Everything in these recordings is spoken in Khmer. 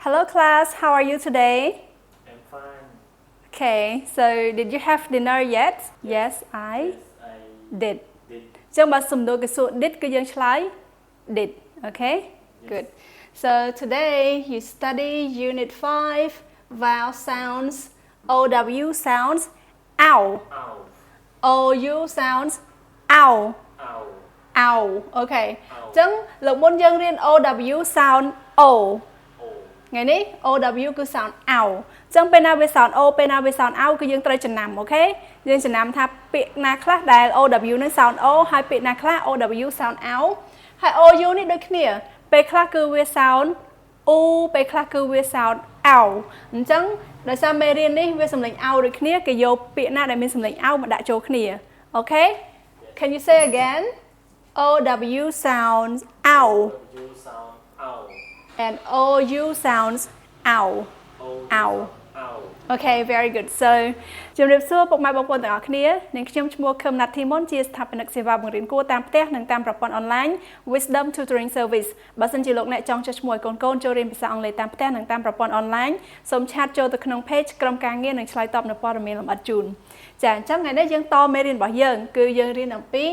Hello class, how are you today? I'm fine. Okay, so did you have dinner yet? Yes, I I did. did. ចឹងបើសំដួលគេសួរ did គឺយើងឆ្លើយ did. Okay? Yes. Good. So today you study unit 5 vowel sounds. OW sounds ow. Ow. OU sounds ow. Ow. Ow. Okay. Ow. ចឹងលោកមុនយើងរៀន OW sound O. Oh. ថ្ងៃនេះ OW គឺ sound ow ចឹងពេលណាវា sound O ពេលណាវា sound ow គឺយើងត្រូវចំណាំអូខេយើងចំណាំថាពាក្យណាខ្លះដែល OW នឹង sound O ហើយពាក្យណាខ្លះ OW sound ow ហើយ OU នេះដូចគ្នាពេលខ្លះគឺវា sound U ពេលខ្លះគឺវា sound ow អញ្ចឹងដោយសារមេរៀននេះវាសំឡេង ow ដូចគ្នាគេយកពាក្យណាដែលមានសំឡេង ow មកដាក់ចូលគ្នាអូខេ Can you say again OW sounds ow You sound ow. and OU sounds ow Oh. Ow. Ow. Okay very good so ជំរាបសួរពុកម៉ែបងប្អូនទាំងអស់គ្នានាងខ្ញុំឈ្មោះខឹមណាត់ធីមុនជាស្ថាបនិកសេវាបង្រៀនគួរតាមផ្ទះនិងតាមប្រព័ន្ធអនឡាញ Wisdom Tutoring Service បើសិនជាលោកអ្នកចង់ចុះឈ្មោះឲ្យកូនៗចូលរៀនភាសាអង់គ្លេសតាមផ្ទះនិងតាមប្រព័ន្ធអនឡាញសូមឆាតចូលទៅក្នុង page ក្រុមការងារនិងឆ្លើយតបនៅព័ត៌មានលម្អិតជូនចាអញ្ចឹងថ្ងៃនេះយើងតមេរៀនរបស់យើងគឺយើងរៀនអំពី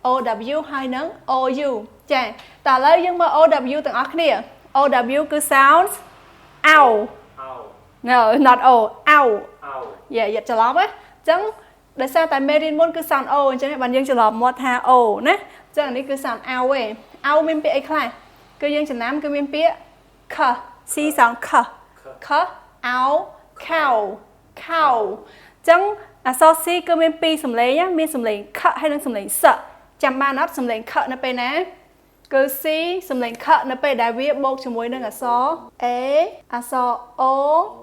OW ហើយនិង OU ចាតើឥឡូវយើងមើល OW ទាំងអស់គ្នា OW គឺ sounds ow Ow. No not O ow Ow. យ៉ាច្រឡំណាអញ្ចឹងដោយសារតែមេរៀនមុនគឺ sound O អញ្ចឹងបានយើងច្រឡំមកថា O ណាអញ្ចឹងនេះគឺ sound ow ឯង ow មានពាក្យអីខ្លះគឺយើងចំណាំគឺមានពាក្យ k c sound k k ow cow cow អញ្ចឹងអក្សរ C គឺមានពីរសំឡេងណាមានសំឡេង k ហើយនិងសំឡេង s ចាំបានអត់សំឡេង k នៅពេលណាគឺ C សំឡេង k នៅពេលដែលវាបូកជាមួយនឹងអក្សរ A អក្សរ O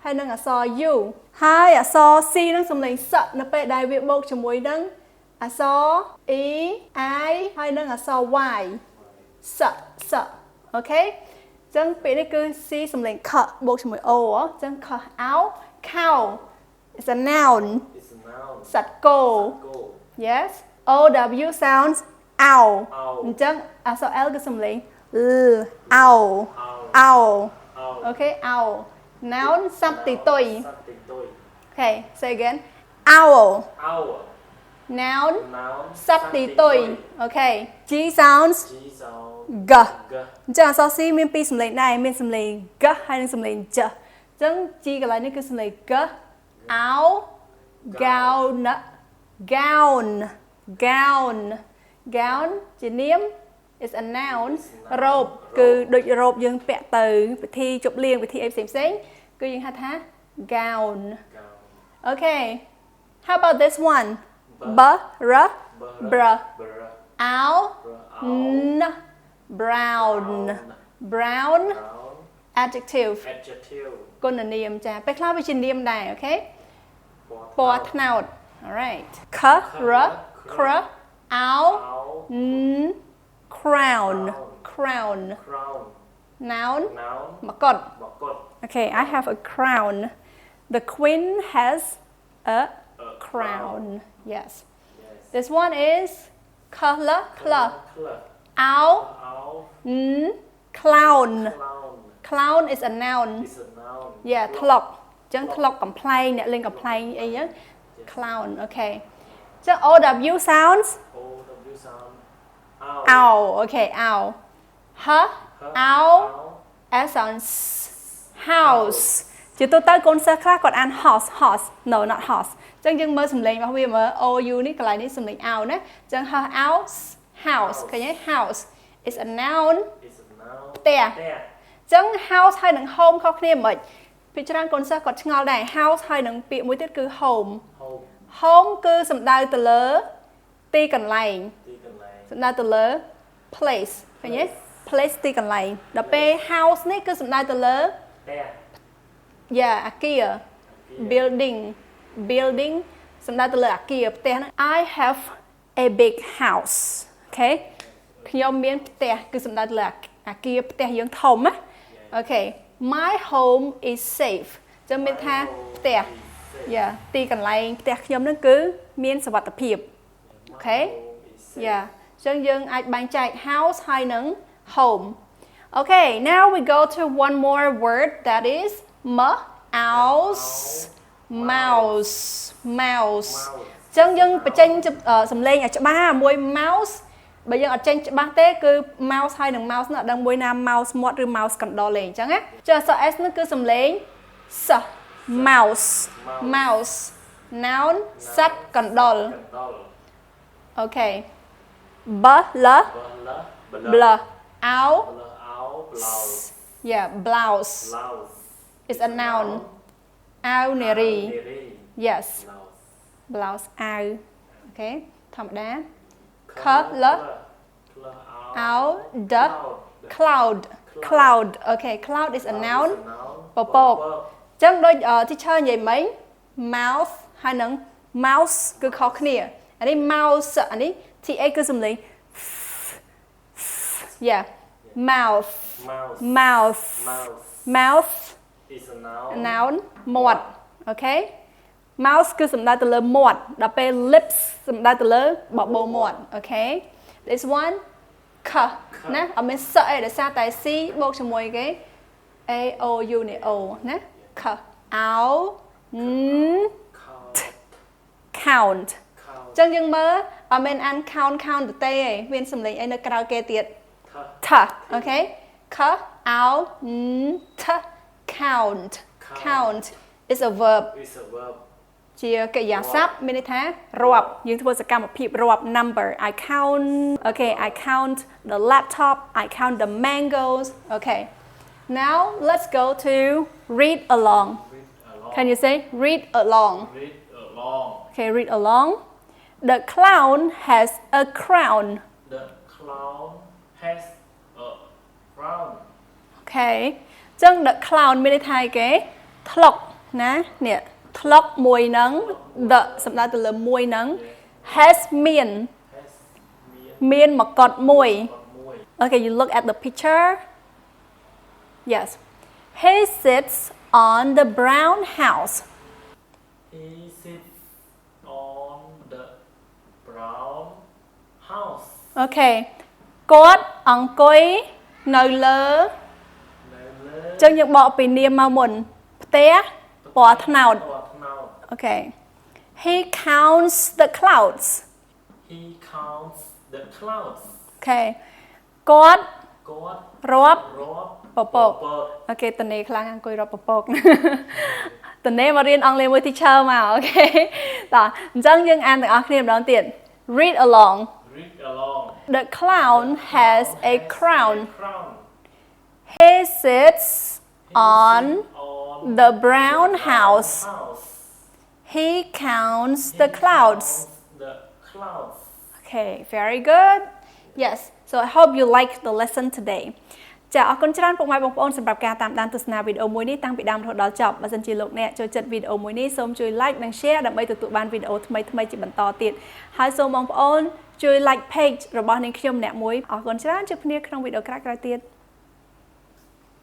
ហើយនិងអក្សរ U ហើយអក្សរ C នឹងសំឡេង S នៅពេលដែលវាបូកជាមួយនឹងអក្សរ E I ហើយនិងអក្សរ Y S S អូខេអញ្ចឹងពាក្យនេះគឺ C សំឡេង k បូកជាមួយ O អញ្ចឹង k ow cow is a noun It's a noun. សត្វគោ Go. Yes OW sounds ow Ow. អញ្ចឹងអក្សរ L គឺសំឡេង ow Ow. ow Ow. អូខេ ow noun សត្វទីទុយ Something toy. អូខេ say again owl Owl. noun Noun. សត្វទីទុយអូខេ G sounds G sound. g G. អញ្ចឹងអក្សរ C មានពីរសំឡេងដែរមានសំឡេង g ហើយនិងសំឡេង j អញ្ចឹង G កន្លែងនេះគឺសំឡេង g ow gown gown gown gown ជានាម is a noun រ៉ូបគឺដូចរ៉ូបយើងពាក់ទៅពិធីជប់លៀងពិធីអីផ្សេងៗគឺយើងហៅថា gown Gown. Okay how about this one b r br Br. ow Br. n brown brown Brown. adjective Adjective. គុណនាមចាពេលខ្លះវាជានាមដែរអូខេពណ៌ត្នោត alright k r cr ow Owl. n crown crown Crown. noun Noun. មកុដ Makot. Okay I have a crown the queen has a A crown yes Yes. this one is color Color. ow Owl. n clown Clown. clown is a noun It's a noun. yeah ថ្លុកអញ្ចឹងថ្លុកកំ pl ែងអ្នកលេងកំ pl ែងអីហ្នឹង clown okay អញ្ចឹង OW sounds OW sound. Owl. ow okay ow h ow as sounds house ជាទូទៅកូនសិស្សខ្លះគាត់អាន horse horse no not horse អញ្ចឹងយើងមើលសំឡេងរបស់វាមើល OU នេះកន្លែងនេះសំឡេង ow ណាអញ្ចឹង house house ឃើញទេ house is a noun It's a noun. ផ្ទះ There. អញ្ចឹង house ហើយនឹង home ខុសគ្នាមិនភាគច្រើនកូនសិស្សគាត់ឆ្ងល់ដែរ house ហើយនឹងពាក្យមួយទៀតគឺ home Home. home គឺសំដៅទៅលើទីកន្លែង ទីកន្លែង សំដៅទៅលើ place ឃើញទេ place ទីកន្លែងដល់ពេល house នេះគឺសំដៅទៅលើ There. yeah អគារ building building សំដៅទៅលើអគារផ្ទះហ្នឹង I have a big house okay ខ្ញុំមានផ្ទះគឺសំដៅទៅលើអគារផ្ទះយើងធំណា okay my home is safe ចឹងមានថាផ្ទះ yeah ទីកន្លែងផ្ទះខ្ញុំហ្នឹងគឺមានសុវត្ថិភាព okay yeah អញ្ចឹងយើងអាចបែងចែក house ហើយនឹង home Okay, now we go to one more word that is mouse. Mouse. Mouse. ចឹងយើងបញ្ចេញសំឡេងឲ្យច្បាស់មួយ mouse បើយើងអត់ចេញច្បាស់ទេគឺ mouse ហើយនឹង mouse នោះអត់ដឹងមួយណា mouse មាត់ឬ mouse កណ្ដុរលេងអញ្ចឹងណាចាអក្សរ S នោះគឺសំឡេង s mouse mouse noun សត្វកណ្ដុរ អូខេ b l bl ow yeah blouse is a noun អាវនារី yes blouse អាវអូខេធម្មតា color out the cloud cloud okay cloud is a noun ពពកអញ្ចឹងដូច teacher និយាយមិញ mouth ហើយនឹង mouse គឺខុសគ្នាអានេះ mouse អានេះ TA គឺសំឡេង yeah mouth mouth mouth is a noun noun មាត់អូខេ mouse គឺសំដៅទៅលើមាត់ដល់ពេល lips សំដៅទៅលើបបោមាត់អូខេ this one k ណាអត់មានសអីដោយសារតែ c បូកជាមួយគេ a o u នេះ o ណា k ow count ចឹងយើងមើលអត់មានអាន count ទៅទេមានសំឡេងអីនៅក្រៅគេទៀត th អូខេ k ow th count count is a verb ជាកិរិយាសព្ទមានន័យថារាប់យើងធ្វើសកម្មភាពរាប់ number I count okay I count the laptop I count the mangoes okay now let's go to read along can you say read along okay read along the clown has a crown the clown has a crown okay ចឹង the clown មានន័យថាគេថ្លុកណានេះថ្លុកមួយហ្នឹង the សំដៅទៅលើមួយហ្នឹង has មានមកុដមួយ okay you look at the picture yes he sits on the brown house he sits on the brown house okay គាត់អង្គុយនៅលើចឹងយើងបកពីនាមមកមុនផ្ទះពណ៌ត្នោត okay he counts the clouds he counts the clouds okay គាត់រាប់ពពក អូខេតនេខ្លាំងអង្គុយរាប់ពពកតនេមករៀនអង់គ្លេសមួយ teacher មកអូខេតោះអញ្ចឹងយើងអានទាំងអស់គ្នាម្ដងទៀត read along the clown has a crown he sits on the brown house he counts the clouds okay very good yes so I hope you like the lesson today ចាអរគុណច្រើនពុកម៉ែបងប្អូនសម្រាប់ការតាមដានទស្សនាវីដេអូមួយនេះតាំងពីដើមរហូតដល់ចប់បើសិនជាលោកអ្នកចូលចិត្តវីដេអូមួយនេះសូមជួយ like និង share ដើម្បីទទួលបានវីដេអូថ្មីៗជាបន្តទៀតហើយសូមបងប្អូនជួយ like page របស់នាងខ្ញុំម្នាក់មួយអរគុណច្រើនជួបគ្នាក្នុងវីដេអូក្រោយៗទៀត